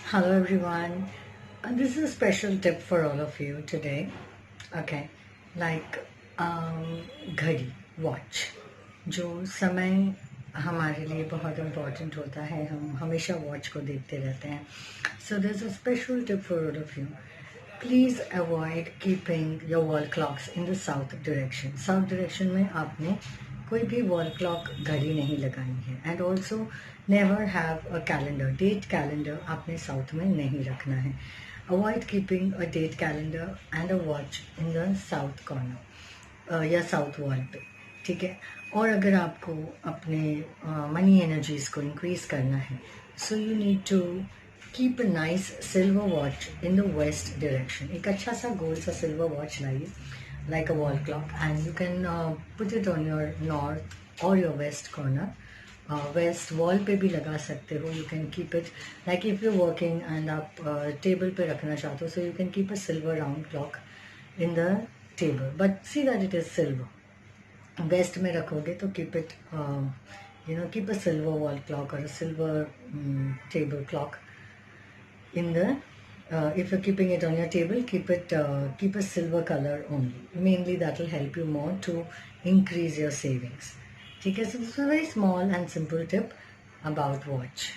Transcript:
Hello everyone. This is a special tip for all of you today. Okay, like घड़ी watch जो समय हमारे लिए बहुत इम्पोर्टेंट होता है, हम हमेशा वॉच को देखते रहते हैं. So there's a special tip for all of you. Please avoid keeping your wall clocks in the south direction. South direction में आपने कोई भी वॉल क्लॉक घड़ी नहीं लगानी है. And also never have a calendar, date calendar आपने south में नहीं रखना है. Avoid keeping a date calendar and a watch in the south corner या साउथ वॉल पे. ठीक है. और अगर आपको अपने मनी एनर्जीज को इंक्रीज करना है, so you need to keep a nice silver watch in the west direction. एक अच्छा सा गोल सा सिल्वर वॉच लाइए, like a wall clock, and you can put it on your north or your west corner. West wall पे भी लगा सकते हो. You can keep it like if you're working and आप table पे रखना चाहते हो, so you can keep a silver round clock in the table, but see that it is silver. West में रखोगे तो keep it keep a silver wall clock or a silver table clock in the if you're keeping it on your table, keep a silver color only. Mainly that will help you more to increase your savings. Okay, so this is a very small and simple tip about watch.